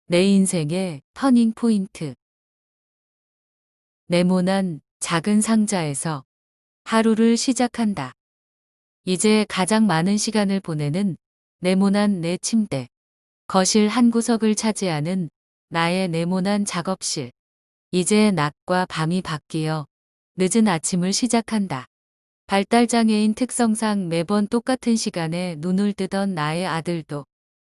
내 인생의 터닝 포인트. 네모난 작은 상자에서 하루를 시작한다. 이제 가장 많은 시간을 보내는 네모난 내 침대, 거실 한 구석을 차지하는 나의 네모난 작업실. 이제 낮과 밤이 바뀌어 늦은 아침을 시작한다. 발달장애인 특성상 매번 똑같은 시간에 눈을 뜨던 나의 아들도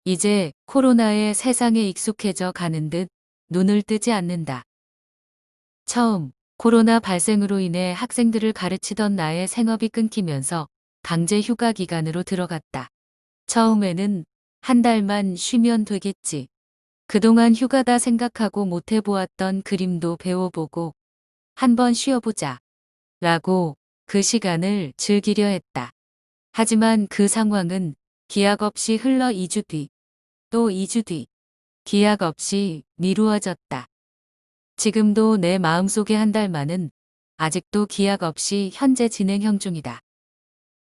이제 코로나의 세상에 익숙해져 가는 듯 눈을 뜨지 않는다. 처음 코로나 발생으로 인해 학생들을 가르치던 나의 생업이 끊기면서 강제 휴가 기간으로 들어갔다. 처음에는 한 달만 쉬면 되겠지. 그동안 휴가다 생각하고 못 해보았던 그림도 배워보고 한번 쉬어보자 라고 그 시간을 즐기려 했다. 하지만 그 상황은 기약 없이 흘러 2주 뒤, 또 2주 뒤, 기약 없이 미루어졌다. 지금도 내 마음속의 한 달만은 아직도 기약 없이 현재 진행형 중이다.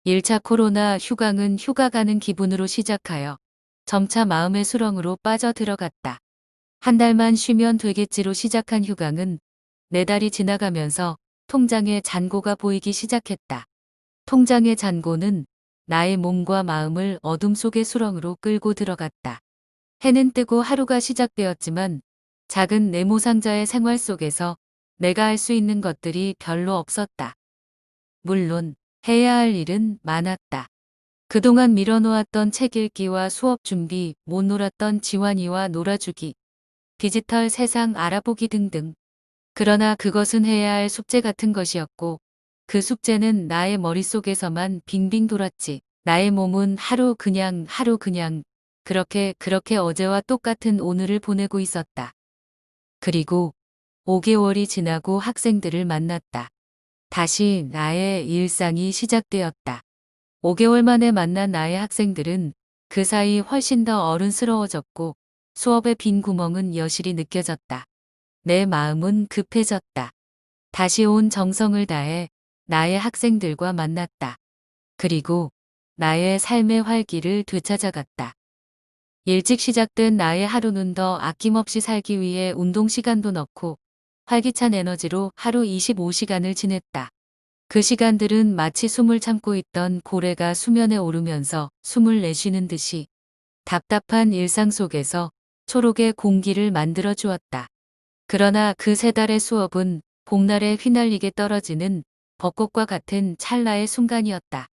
1차 코로나 휴강은 휴가 가는 기분으로 시작하여 점차 마음의 수렁으로 빠져 들어갔다. 한 달만 쉬면 되겠지로 시작한 휴강은 4달이 지나가면서 통장에 잔고가 보이기 시작했다. 통장의 잔고는 나의 몸과 마음을 어둠 속의 수렁으로 끌고 들어갔다. 해는 뜨고 하루가 시작되었지만 작은 네모 상자의 생활 속에서 내가 할 수 있는 것들이 별로 없었다. 물론 해야 할 일은 많았다. 그동안 미뤄놓았던 책 읽기와 수업 준비, 못 놀았던 지환이와 놀아주기, 디지털 세상 알아보기 등등. 그러나 그것은 해야 할 숙제 같은 것이었고 그 숙제는 나의 머릿속에서만 빙빙 돌았지. 나의 몸은 하루 그냥 그렇게 어제와 똑같은 오늘을 보내고 있었다. 그리고 5개월이 지나고 학생들을 만났다. 다시 나의 일상이 시작되었다. 5개월 만에 만난 나의 학생들은 그 사이 훨씬 더 어른스러워졌고 수업의 빈 구멍은 여실히 느껴졌다. 내 마음은 급해졌다. 다시 온 정성을 다해 나의 학생들과 만났다. 그리고 나의 삶의 활기를 되찾아갔다. 일찍 시작된 나의 하루는 더 아낌없이 살기 위해 운동 시간도 넣고 활기찬 에너지로 하루 25시간을 지냈다. 그 시간들은 마치 숨을 참고 있던 고래가 수면에 오르면서 숨을 내쉬는 듯이 답답한 일상 속에서 초록의 공기를 만들어 주었다. 그러나 그 3달의 수업은 봄날에 휘날리게 떨어지는 벚꽃과 같은 찰나의 순간이었다.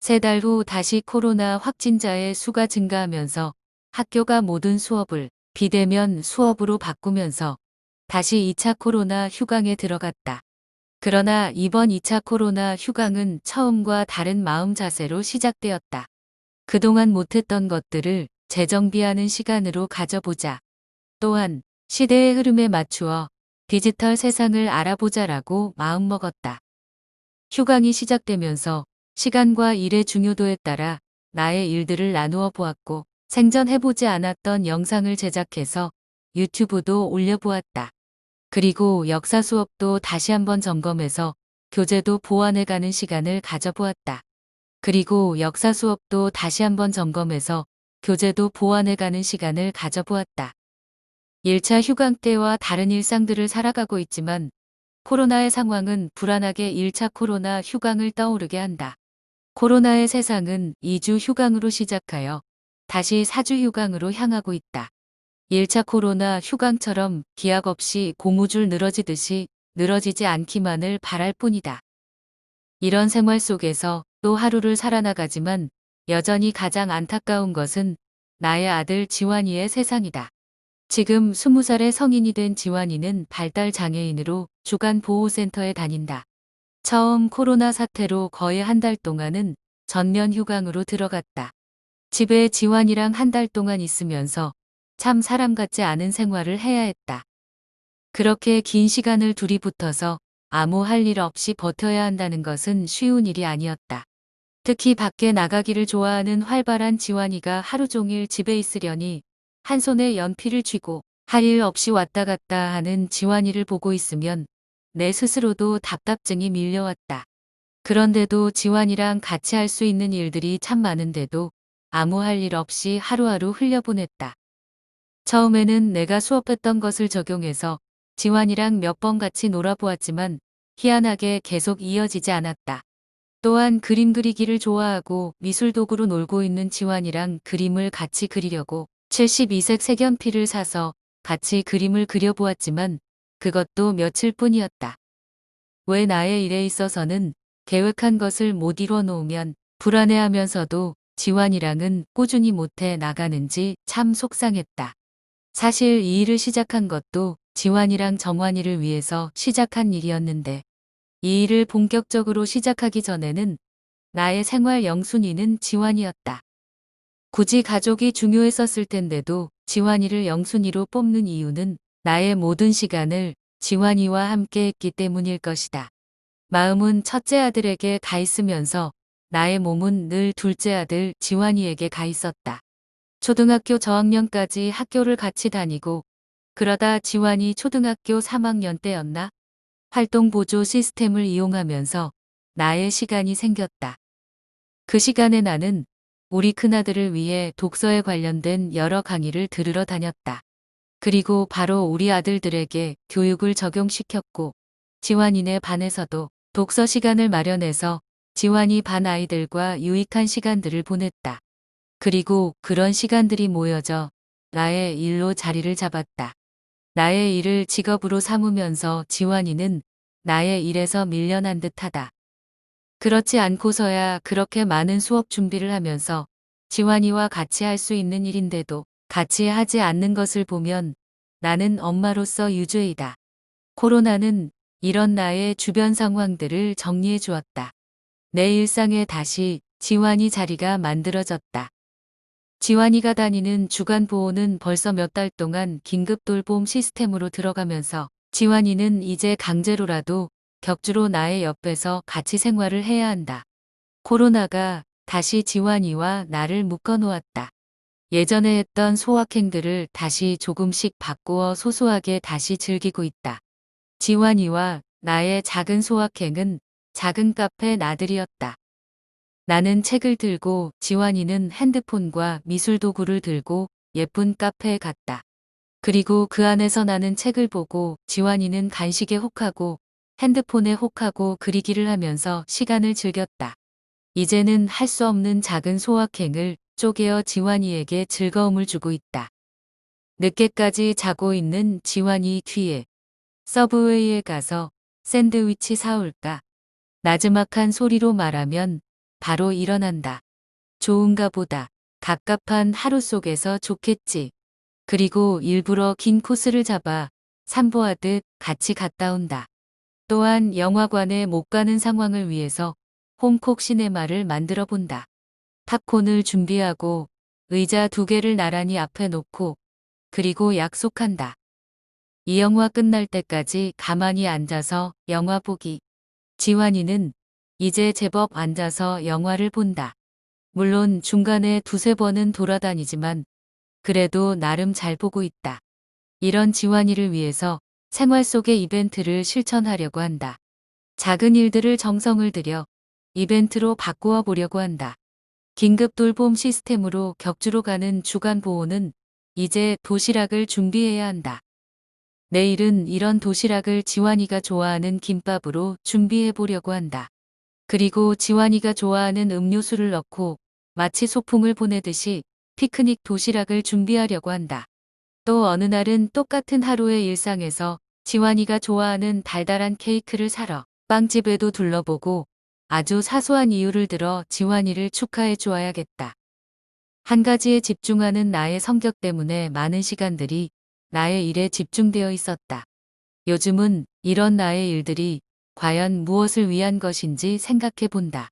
3달 후 다시 코로나 확진자의 수가 증가하면서 학교가 모든 수업을 비대면 수업으로 바꾸면서 다시 2차 코로나 휴강에 들어갔다. 그러나 이번 2차 코로나 휴강은 처음과 다른 마음 자세로 시작되었다. 그동안 못했던 것들을 재정비하는 시간으로 가져보자. 또한 시대의 흐름에 맞추어 디지털 세상을 알아보자라고 마음먹었다. 휴강이 시작되면서 시간과 일의 중요도에 따라 나의 일들을 나누어 보았고 생전해보지 않았던 영상을 제작해서 유튜브도 올려보았다. 그리고 역사 수업도 다시 한번 점검해서 교재도 보완해가는 시간을 가져보았다. 그리고 역사 수업도 다시 한번 점검해서 교재도 보완해가는 시간을 가져보았다. 1차 휴강 때와 다른 일상들을 살아가고 있지만 코로나의 상황은 불안하게 1차 코로나 휴강을 떠오르게 한다. 코로나의 세상은 2주 휴강으로 시작하여 다시 4주 휴강으로 향하고 있다. 1차 코로나 휴강처럼 기약 없이 고무줄 늘어지듯이 늘어지지 않기만을 바랄 뿐이다. 이런 생활 속에서 또 하루를 살아나가지만 여전히 가장 안타까운 것은 나의 아들 지환이의 세상이다. 지금 20살의 성인이 된 지환이는 발달 장애인으로 주간 보호센터에 다닌다. 처음 코로나 사태로 거의 한 달 동안은 전면 휴강으로 들어갔다. 집에 지환이랑 한 달 동안 있으면서 참 사람 같지 않은 생활을 해야 했다. 그렇게 긴 시간을 둘이 붙어서 아무 할 일 없이 버텨야 한다는 것은 쉬운 일이 아니었다. 특히 밖에 나가기를 좋아하는 활발한 지환이가 하루 종일 집에 있으려니 한 손에 연필을 쥐고 할 일 없이 왔다 갔다 하는 지환이를 보고 있으면 내 스스로도 답답증이 밀려왔다. 그런데도 지환이랑 같이 할 수 있는 일들이 참 많은데도 아무 할 일 없이 하루하루 흘려보냈다. 처음에는 내가 수업했던 것을 적용해서 지환이랑 몇 번 같이 놀아보았지만 희한하게 계속 이어지지 않았다. 또한 그림 그리기를 좋아하고 미술 도구로 놀고 있는 지환이랑 그림을 같이 그리려고 72색 색연필을 사서 같이 그림을 그려보았지만 그것도 며칠뿐이었다. 왜 나의 일에 있어서는 계획한 것을 못 이뤄 놓으면 불안해하면서도 지환이랑은 꾸준히 못해 나가는지 참 속상했다. 사실 이 일을 시작한 것도 지환이랑 정환이를 위해서 시작한 일이었는데 이 일을 본격적으로 시작하기 전에는 나의 생활 영순위는 지환이었다. 굳이 가족이 중요했었을 텐데도 지환이를 영순위로 뽑는 이유는 나의 모든 시간을 지환이와 함께 했기 때문일 것이다. 마음은 첫째 아들에게 가 있으면서 나의 몸은 늘 둘째 아들 지환이에게 가 있었다. 초등학교 저학년까지 학교를 같이 다니고 그러다 지환이 초등학교 3학년 때였나? 활동보조 시스템을 이용하면서 나의 시간이 생겼다. 그 시간에 나는 우리 큰아들을 위해 독서에 관련된 여러 강의를 들으러 다녔다. 그리고 바로 우리 아들들에게 교육을 적용시켰고 지환이네 반에서도 독서 시간을 마련해서 지환이 반 아이들과 유익한 시간들을 보냈다. 그리고 그런 시간들이 모여져 나의 일로 자리를 잡았다. 나의 일을 직업으로 삼으면서 지환이는 나의 일에서 밀려난 듯하다. 그렇지 않고서야 그렇게 많은 수업 준비를 하면서 지환이와 같이 할 수 있는 일인데도 같이 하지 않는 것을 보면 나는 엄마로서 유죄이다. 코로나는 이런 나의 주변 상황들을 정리해 주었다. 내 일상에 다시 지환이 자리가 만들어졌다. 지환이가 다니는 주간 보호는 벌써 몇 달 동안 긴급 돌봄 시스템으로 들어가면서 지환이는 이제 강제로라도 격주로 나의 옆에서 같이 생활을 해야 한다. 코로나가 다시 지환이와 나를 묶어 놓았다. 예전에 했던 소확행들을 다시 조금씩 바꾸어 소소하게 다시 즐기고 있다. 지환이와 나의 작은 소확행은 작은 카페 나들이였다. 나는 책을 들고 지환이는 핸드폰과 미술 도구를 들고 예쁜 카페에 갔다. 그리고 그 안에서 나는 책을 보고 지환이는 간식에 혹하고 핸드폰에 혹하고 그리기를 하면서 시간을 즐겼다. 이제는 할 수 없는 작은 소확행을 쪼개어 지환이에게 즐거움을 주고 있다. 늦게까지 자고 있는 지환이 뒤에 서브웨이에 가서 샌드위치 사올까? 나지막한 소리로 말하면 바로 일어난다. 좋은가 보다. 갑갑한 하루 속에서 좋겠지. 그리고 일부러 긴 코스를 잡아 산보하듯 같이 갔다 온다. 또한 영화관에 못 가는 상황을 위해서 홈콕 시네마를 만들어 본다. 팝콘을 준비하고 의자 2개를 나란히 앞에 놓고 그리고 약속한다. 이 영화 끝날 때까지 가만히 앉아서 영화 보기. 지환이는 이제 제법 앉아서 영화를 본다. 물론 중간에 2~3번은 돌아다니지만 그래도 나름 잘 보고 있다. 이런 지환이를 위해서 생활 속의 이벤트를 실천하려고 한다. 작은 일들을 정성을 들여 이벤트로 바꾸어 보려고 한다. 긴급 돌봄 시스템으로 격주로 가는 주간 보호는 이제 도시락을 준비해야 한다. 내일은 이런 도시락을 지환이가 좋아하는 김밥으로 준비해 보려고 한다. 그리고 지환이가 좋아하는 음료수를 넣고 마치 소풍을 보내듯이 피크닉 도시락을 준비하려고 한다. 또 어느 날은 똑같은 하루의 일상에서 지환이가 좋아하는 달달한 케이크를 사러 빵집에도 둘러보고 아주 사소한 이유를 들어 지환이를 축하해 주어야겠다. 한 가지에 집중하는 나의 성격 때문에 많은 시간들이 나의 일에 집중되어 있었다. 요즘은 이런 나의 일들이 과연 무엇을 위한 것인지 생각해 본다.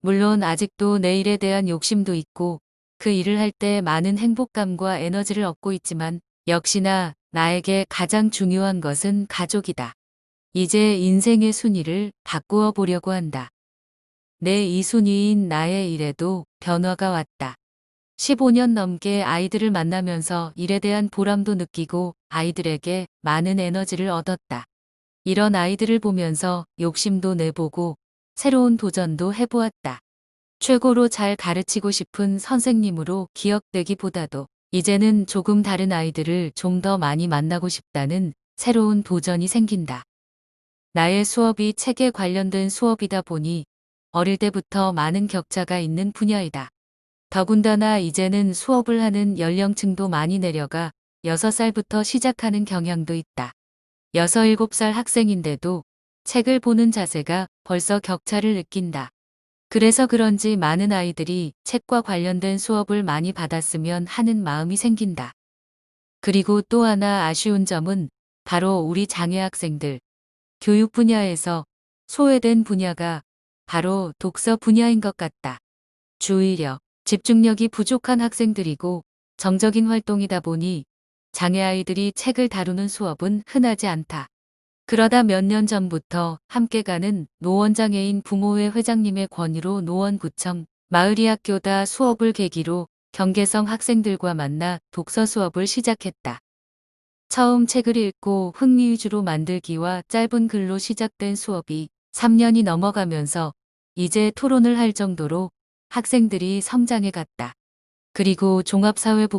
물론 아직도 내 일에 대한 욕심도 있고 그 일을 할 때 많은 행복감과 에너지를 얻고 있지만 역시나 나에게 가장 중요한 것은 가족이다. 이제 인생의 순위를 바꾸어 보려고 한다. 내 2순위인 나의 일에도 변화가 왔다. 15년 넘게 아이들을 만나면서 일에 대한 보람도 느끼고 아이들에게 많은 에너지를 얻었다. 이런 아이들을 보면서 욕심도 내보고 새로운 도전도 해보았다. 최고로 잘 가르치고 싶은 선생님으로 기억되기보다도 이제는 조금 다른 아이들을 좀 더 많이 만나고 싶다는 새로운 도전이 생긴다. 나의 수업이 책에 관련된 수업이다 보니 어릴 때부터 많은 격차가 있는 분야이다. 더군다나 이제는 수업을 하는 연령층도 많이 내려가 6살부터 시작하는 경향도 있다. 6, 7살 학생인데도 책을 보는 자세가 벌써 격차를 느낀다. 그래서 그런지 많은 아이들이 책과 관련된 수업을 많이 받았으면 하는 마음이 생긴다. 그리고 또 하나 아쉬운 점은 바로 우리 장애 학생들, 교육 분야에서 소외된 분야가 바로 독서 분야인 것 같다. 주의력, 집중력이 부족한 학생들이고 정적인 활동이다 보니 장애 아이들이 책을 다루는 수업은 흔하지 않다. 그러다 몇 년 전부터 함께 가는 노원장애인 부모회 회장님의 권유로 노원구청 마을이학교다 수업을 계기로 경계성 학생들과 만나 독서 수업을 시작했다. 처음 책을 읽고 흥미 위주로 만들기와 짧은 글로 시작된 수업이 3년이 넘어가면서 이제 토론을 할 정도로 학생들이 성장해 갔다. 그리고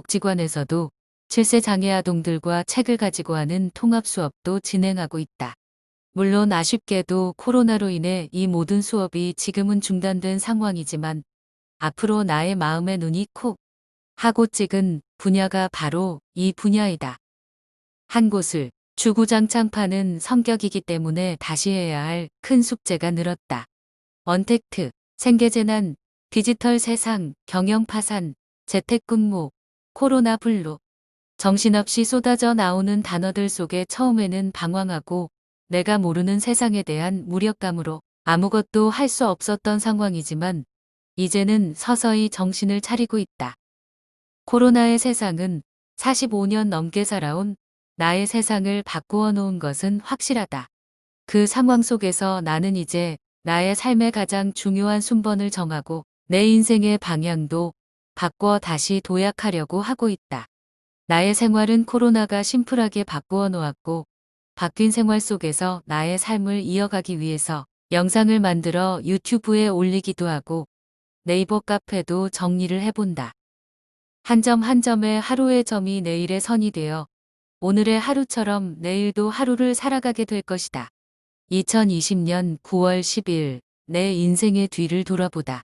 종합사회복지관에서도 7세 장애 아동들과 책을 가지고 하는 통합 수업도 진행하고 있다. 물론 아쉽게도 코로나로 인해 이 모든 수업이 지금은 중단된 상황이지만 앞으로 나의 마음에 눈이 콕 하고 찍은 분야가 바로 이 분야이다. 한 곳을 주구장창 파는 성격이기 때문에 다시 해야 할 큰 숙제가 늘었다. 언택트, 생계재난, 디지털 세상, 경영 파산, 재택근무, 코로나 블루. 정신없이 쏟아져 나오는 단어들 속에 처음에는 방황하고 내가 모르는 세상에 대한 무력감으로 아무것도 할 수 없었던 상황이지만 이제는 서서히 정신을 차리고 있다. 코로나의 세상은 45년 넘게 살아온 나의 세상을 바꾸어 놓은 것은 확실하다. 그 상황 속에서 나는 이제 나의 삶의 가장 중요한 순번을 정하고 내 인생의 방향도 바꿔 다시 도약하려고 하고 있다. 나의 생활은 코로나가 심플하게 바꾸어 놓았고 바뀐 생활 속에서 나의 삶을 이어가기 위해서 영상을 만들어 유튜브에 올리기도 하고 네이버 카페도 정리를 해본다. 한 점 한 점의 하루의 점이 내일의 선이 되어 오늘의 하루처럼 내일도 하루를 살아가게 될 것이다. 2020년 9월 10일 내 인생의 뒤를 돌아보다.